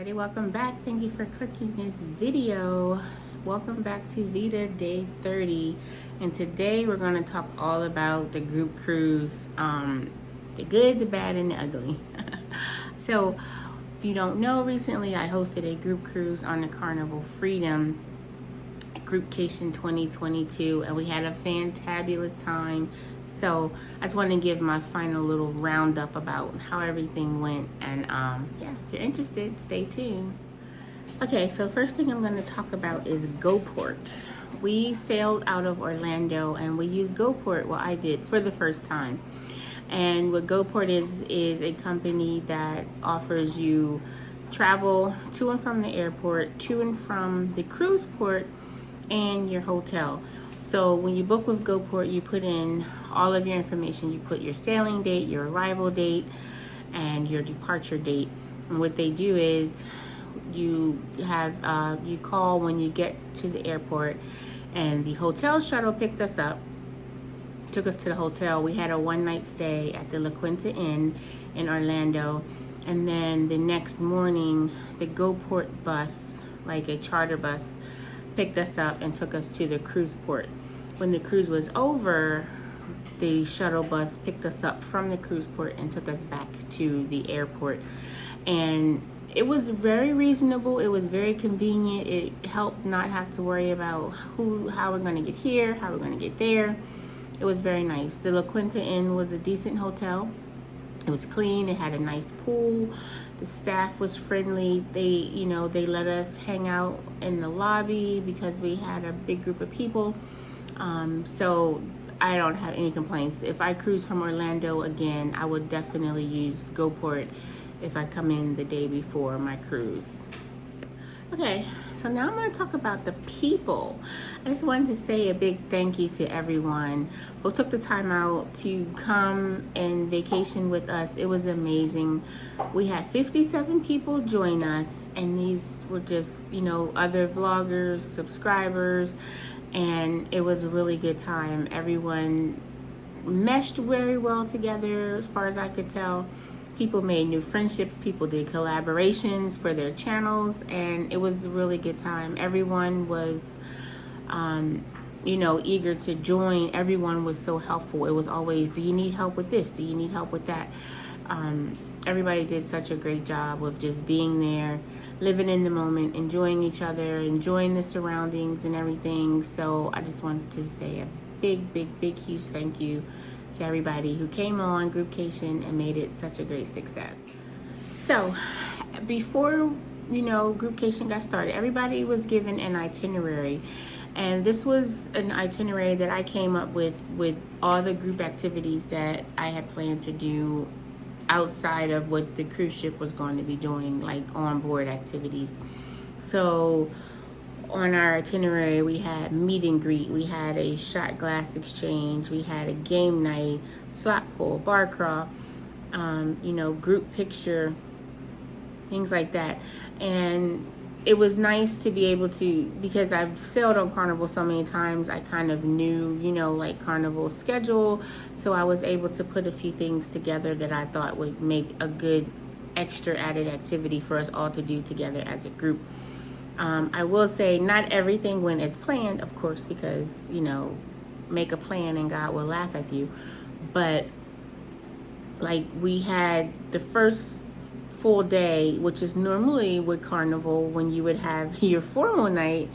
everybody, welcome back. Thank you for clicking this video. Welcome back to Vita Day 30, and today we're going to talk all about the group cruise, the good, the bad, and the ugly. So if you don't know, recently I hosted a group cruise on the Carnival Freedom Groupcation 2022, and we had a fantabulous time. So I just want to give my final little roundup about how everything went, and yeah, if you're interested, stay tuned. Okay, so first thing I'm going to talk about is GoPort. We sailed out of Orlando and we used GoPort, well I did, for the first time. And what GoPort is a company that offers you travel to and from the airport, to and from the cruise port, and your hotel. So when you book with GoPort, you put in all of your information. You put your sailing date, your arrival date, and your departure date. And what they do is you have you call when you get to the airport, and the hotel shuttle picked us up, took us to the hotel. We had a one-night stay at the La Quinta Inn in Orlando, and then the next morning the GoPort bus, like a charter bus, picked us up and took us to the cruise port. When the cruise was over, the shuttle bus picked us up from the cruise port and took us back to the airport. And it was very reasonable. It was very convenient. It helped not have to worry about how we're going to get here, how we're going to get there. It was very nice. The La Quinta Inn was a decent hotel. It was clean. It had a nice pool. The staff was friendly. They let us hang out in the lobby because we had a big group of people. So I don't have any complaints. If I cruise from Orlando again, I would definitely use GoPort if I come in the day before my cruise. Okay, so now I'm going to talk about the people. I just wanted to say a big thank you to everyone who took the time out to come and vacation with us. It was amazing. We had 57 people join us, and these were just, other vloggers, subscribers, and it was a really good time. Everyone meshed very well together, as far as I could tell. People made new friendships, people did collaborations for their channels, and it was a really good time. Everyone was, eager to join. Everyone was so helpful. It was always, do you need help with this? Do you need help with that? Everybody did such a great job of just being there, living in the moment, enjoying each other, enjoying the surroundings and everything. So I just wanted to say a big, huge thank you to everybody who came on Groupcation and made it such a great success. So before Groupcation got started, everybody was given an itinerary, and this was an itinerary that I came up with all the group activities that I had planned to do outside of what the cruise ship was going to be doing, like on-board activities. So on our itinerary, we had meet and greet, we had a shot glass exchange, we had a game night, slot pull, bar crawl, group picture, things like that. And it was nice to be able to, because I've sailed on Carnival so many times, I kind of knew, like Carnival's schedule. So I was able to put a few things together that I thought would make a good extra added activity for us all to do together as a group. I will say not everything went as planned, of course, because, make a plan and God will laugh at you. But like, we had the first full day, which is normally with Carnival when you would have your formal night,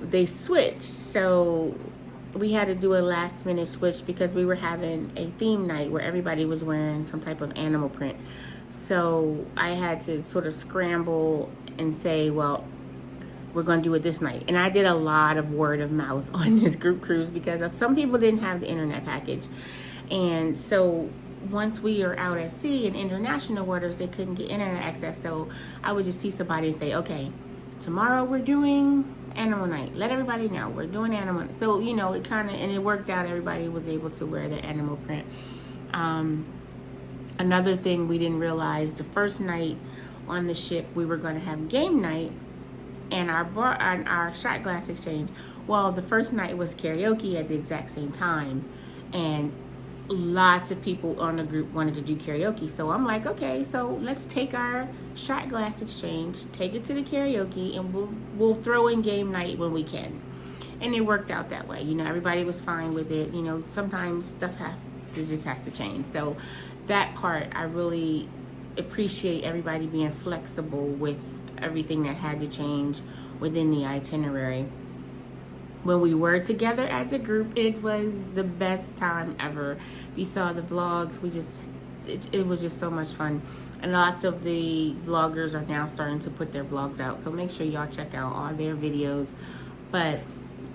they switched. So we had to do a last minute switch because we were having a theme night where everybody was wearing some type of animal print. So I had to sort of scramble and say, well, we're going to do it this night. And I did a lot of word of mouth on this group cruise because some people didn't have the internet package. And so once we are out at sea in international waters, they couldn't get internet access. So I would just see somebody and say, okay, tomorrow we're doing animal night. Let everybody know we're doing animal night. So, it kind of, and it worked out. Everybody was able to wear their animal print. Another thing we didn't realize, the first night on the ship, we were going to have game night and our shot glass exchange. Well, the first night was karaoke at the exact same time, and lots of people on the group wanted to do karaoke. So I'm like, okay, so let's take our shot glass exchange, take it to the karaoke, and we'll throw in game night when we can. And it worked out that way. You know, everybody was fine with it. You know, sometimes stuff just has to change. So that part, I really appreciate everybody being flexible with everything that had to change within the itinerary. When we were together as a group, it was the best time ever. If you saw the vlogs, it was just so much fun. And lots of the vloggers are now starting to put their vlogs out. So make sure y'all check out all their videos. But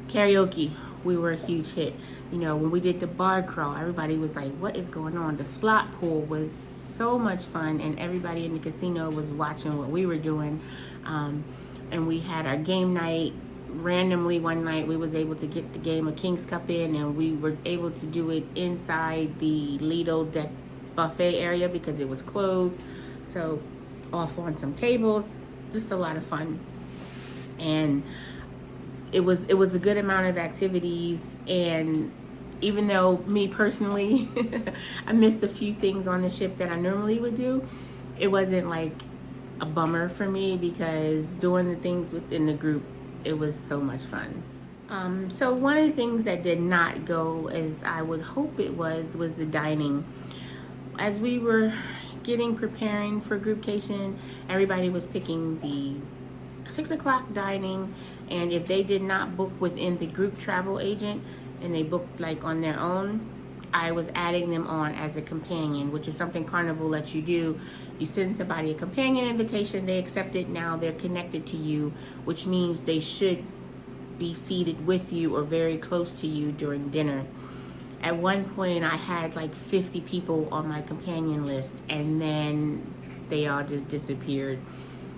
karaoke, we were a huge hit. You know, when we did the bar crawl, everybody was like, what is going on? The slot pool was so much fun, and everybody in the casino was watching what we were doing. And we had our game night. Randomly one night we was able to get the game of King's Cup in, and we were able to do it inside the Lido deck buffet area because it was closed. So off on some tables, just a lot of fun. And it was a good amount of activities. And even though me personally I missed a few things on the ship that I normally would do, it wasn't like a bummer for me because doing the things within the group, it was so much fun. So one of the things that did not go as I would hope it was the dining. As we were preparing for Groupcation, everybody was picking the 6 o'clock dining, and if they did not book within the group travel agent and they booked like on their own, I was adding them on as a companion, which is something Carnival lets you do. You send somebody a companion invitation, they accept it, now they're connected to you, which means they should be seated with you or very close to you during dinner. At one point, I had like 50 people on my companion list, and then they all just disappeared.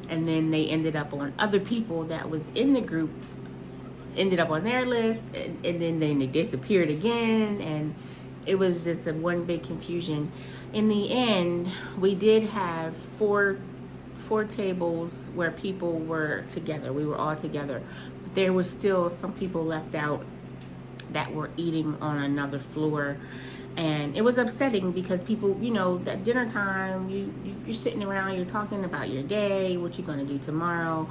And then they ended up on other people that was in the group, ended up on their list, and then they disappeared again, and it was just one big confusion. In the end, we did have four tables where people were together. We were all together. But there were still some people left out that were eating on another floor. And it was upsetting because people, you know, at dinner time, you're sitting around, you're talking about your day, what you're going to do tomorrow.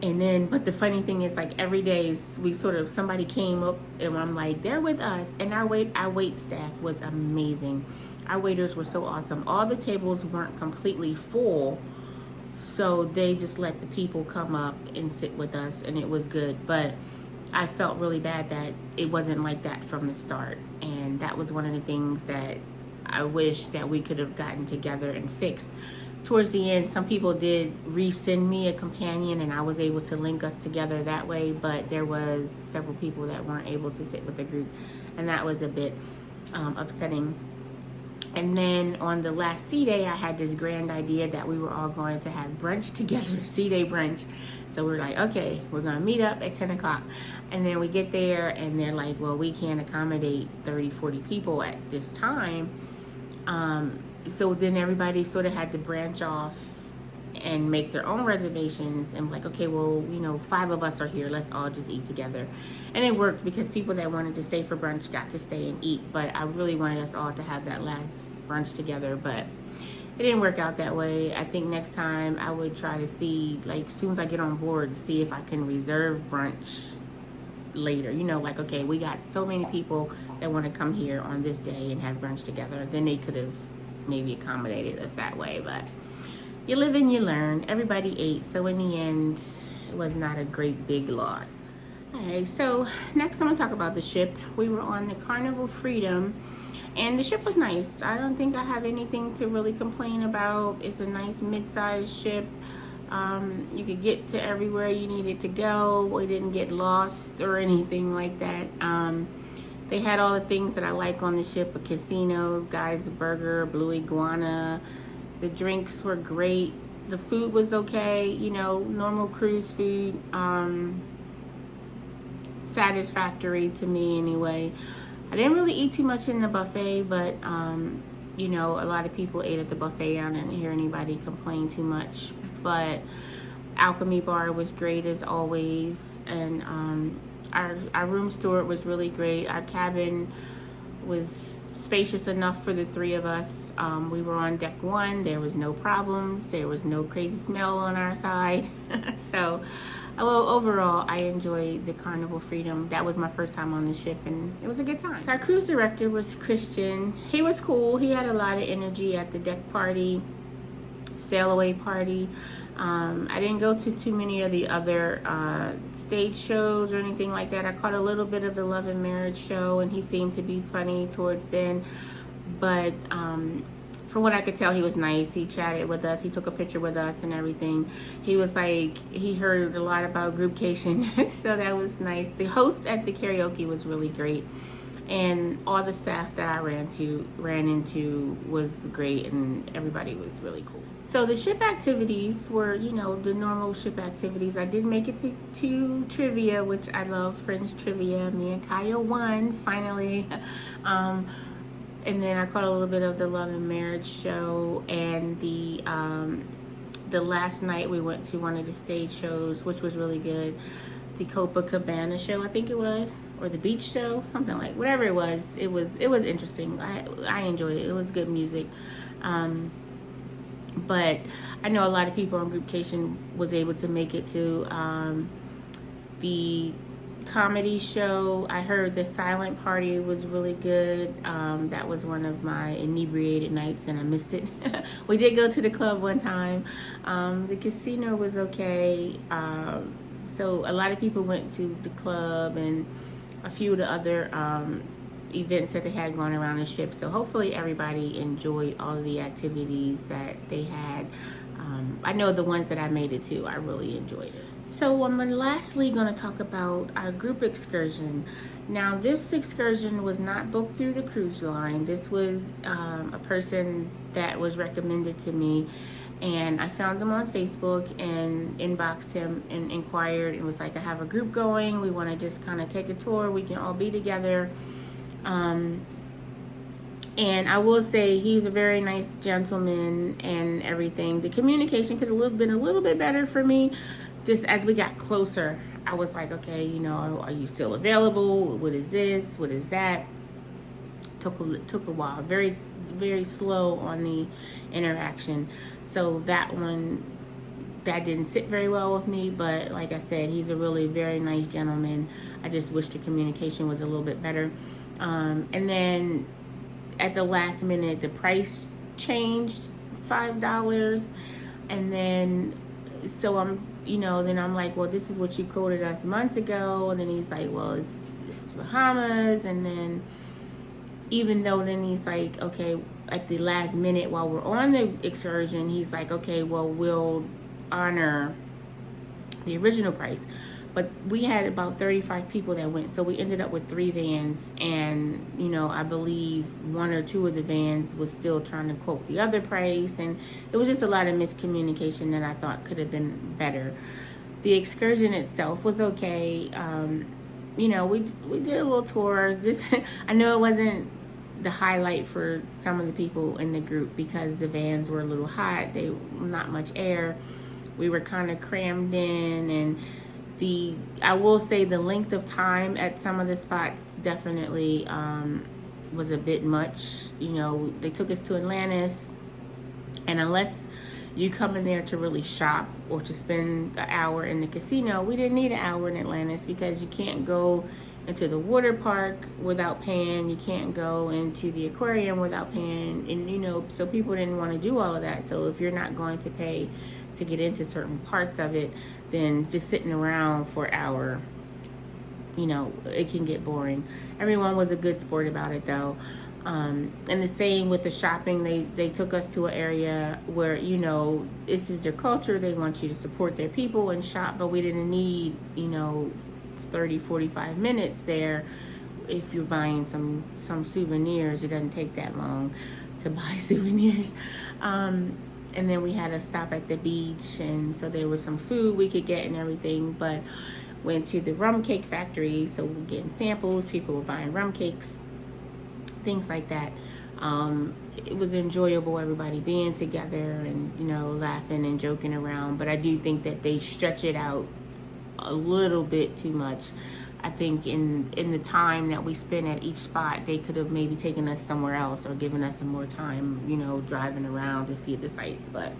And then, but the funny thing is, like, every day somebody came up and I'm like, they're with us. And our wait staff was amazing. Our waiters were so awesome. All the tables weren't completely full, so they just let the people come up and sit with us, and it was good. But I felt really bad that it wasn't like that from the start. And that was one of the things that I wish that we could have gotten together and fixed. Towards the end, some people did resend me a companion, and I was able to link us together that way, but there was several people that weren't able to sit with the group, and that was a bit upsetting. And then on the last sea day, I had this grand idea that we were all going to have brunch together, sea day brunch. So we're like, okay, we're going to meet up at 10 o'clock. And then we get there, and they're like, well, we can't accommodate 30, 40 people at this time. So then everybody sort of had to branch off and make their own reservations, and like, okay, well, you know, 5 of us are here, let's all just eat together. And it worked because people that wanted to stay for brunch got to stay and eat. But I really wanted us all to have that last brunch together, but it didn't work out that way. I think next time I would try to see, like, as soon as I get on board, see if I can reserve brunch later. You know, like, okay, we got so many people that want to come here on this day and have brunch together. Then they could have maybe accommodated us that way. But you live and you learn. Everybody ate, so in the end, it was not a great big loss. Alright, so next I'm going to talk about the ship. We were on the Carnival Freedom, and the ship was nice. I don't think I have anything to really complain about. It's a nice mid-sized ship. You could get to everywhere you needed to go. We didn't get lost or anything like that. They had all the things that I like on the ship: a casino, Guy's Burger, Blue Iguana. The drinks were great. The food was okay, you know, normal cruise food. Satisfactory to me anyway. I didn't really eat too much in the buffet, but you know, a lot of people ate at the buffet. I didn't hear anybody complain too much. But Alchemy Bar was great as always, and our room steward was really great. Our cabin was spacious enough for the three of us. We were on deck one. There was no problems. There was no crazy smell on our side. So, well, overall, I enjoyed the Carnival Freedom. That was my first time on the ship, and it was a good time. So our cruise director was Christian. He was cool. He had a lot of energy at the deck party, sail away party. I didn't go to too many of the other stage shows or anything like that. I caught a little bit of the Love and Marriage show, and he seemed to be funny towards then. But from what I could tell, he was nice. He chatted with us. He took a picture with us and everything. He was like, he heard a lot about Groupcation, so that was nice. The host at the karaoke was really great. And all the staff that I ran into was great, and everybody was really cool. So the ship activities were, you know, the normal ship activities. I did make it to trivia, which I love, French trivia. Me and Kaya won, finally. And then I caught a little bit of the Love and Marriage show, and the last night we went to one of the stage shows, which was really good. The Copacabana show, I think it was, or the beach show, something like, whatever it was. It was interesting. I enjoyed it. It was good music. But I know a lot of people on Groupcation was able to make it to the comedy show. I heard the silent party was really good. That was one of my inebriated nights, and I missed it. We did go to the club one time. The casino was okay. So a lot of people went to the club and a few of the other events that they had going around the ship. So hopefully everybody enjoyed all of the activities that they had. I know the ones that I made it to, I really enjoyed it. So I'm lastly going to talk about our group excursion. Now this excursion was not booked through the cruise line. This was a person that was recommended to me, and I found him on Facebook and inboxed him and inquired and was like, I have a group going. We want to just kind of take a tour. We can all be together. And I will say he's a very nice gentleman and everything. The communication could have been a little bit better for me. Just as we got closer, I was like, okay, you know, are you still available? What is this? What is that? Took a while. Very, very slow on the interaction. So that didn't sit very well with me. But like I said, he's a really very nice gentleman. I just wish the communication was a little bit better. And then at the last minute, the price changed $5. And then, so then I'm like, well, this is what you quoted us months ago. And then he's like, well, it's Bahamas. And then even though then he's like, okay, at the last minute while we're on the excursion, he's like, okay, well, we'll honor the original price. But we had about 35 people that went, so we ended up with 3 vans, and I believe 1 or 2 of the vans was still trying to quote the other price, and it was just a lot of miscommunication that I thought could have been better. The excursion itself was okay. We did a little tour. I know it wasn't the highlight for some of the people in the group because the vans were a little hot. They not much air. We were kind of crammed in, and I will say the length of time at some of the spots definitely was a bit much. They took us to Atlantis, and unless you come in there to really shop or to spend an hour in the casino, we didn't need an hour in Atlantis because you can't go into the water park without paying. You can't go into the aquarium without paying, and so people didn't want to do all of that. So if you're not going to pay to get into certain parts of it, then just sitting around for an hour, it can get boring. Everyone was a good sport about it though. And the same with the shopping. They took us to an area where, this is their culture. They want you to support their people and shop, but we didn't need, 30-45 minutes there. If you're buying some souvenirs, it doesn't take that long to buy souvenirs. And then we had to stop at the beach, and so there was some food we could get and everything, but went to the rum cake factory, so we were getting samples. People were buying rum cakes, things like that. It was enjoyable, everybody being together and laughing and joking around, but I do think that they stretch it out a little bit too much. I think in the time that we spent at each spot, they could have maybe taken us somewhere else or given us some more time, you know, driving around to see the sights. But,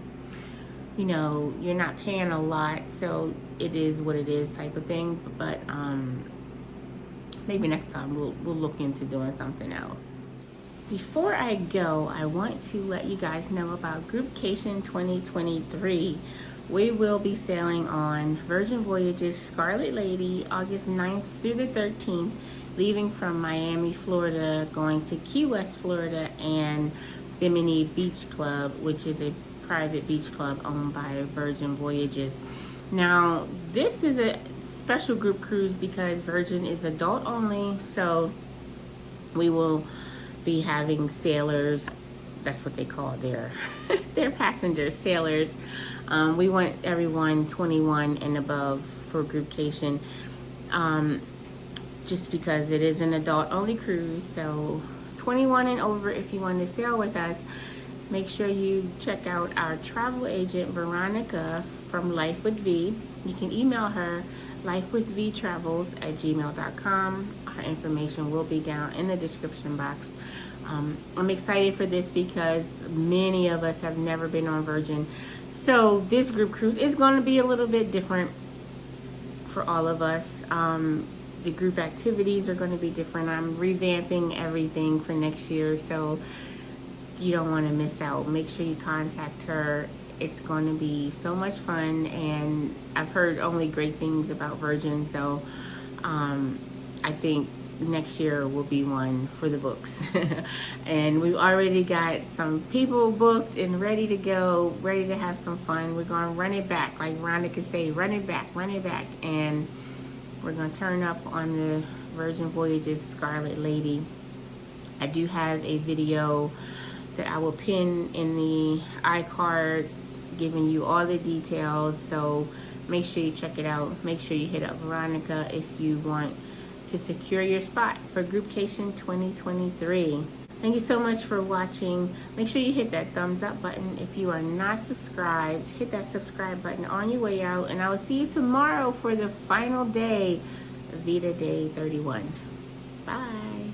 you know, you're not paying a lot, so it is what it is type of thing. But maybe next time we'll look into doing something else. Before I go, I want to let you guys know about Groupcation 2023. We will be sailing on Virgin Voyages Scarlet Lady August 9th through the 13th, leaving from Miami, Florida, going to Key West, Florida, and Bimini Beach Club, which is a private beach club owned by Virgin Voyages. Now, this is a special group cruise because Virgin is adult only, so we will be having sailors. That's what they call their passengers, sailors. We want everyone 21 and above for Groupcation, just because it is an adult only cruise. So 21 and over if you want to sail with us. Make sure you check out our travel agent Veronica from Life with V. You can email her lifewithvtravels@gmail.com. Her information will be down in the description box. I'm excited for this because many of us have never been on Virgin. So this group cruise is going to be a little bit different for all of us. The group activities are going to be different. I'm revamping everything for next year, so you don't want to miss out. Make sure you contact her. It's going to be so much fun, and I've heard only great things about Virgin, so I think next year will be one for the books. And we've already got some people booked and ready to go, ready to have some fun. We're going to run it back, like Veronica say, run it back, and we're going to turn up on the Virgin Voyages Scarlet Lady. I do have a video that I will pin in the iCard giving you all the details, so make sure you check it out. Make sure you hit up Veronica if you want to secure your spot for Groupcation 2023. Thank you so much for watching. Make sure you hit that thumbs up button. If you are not subscribed, hit that subscribe button on your way out, and I will see you tomorrow for the final day of Vita Day 31. Bye.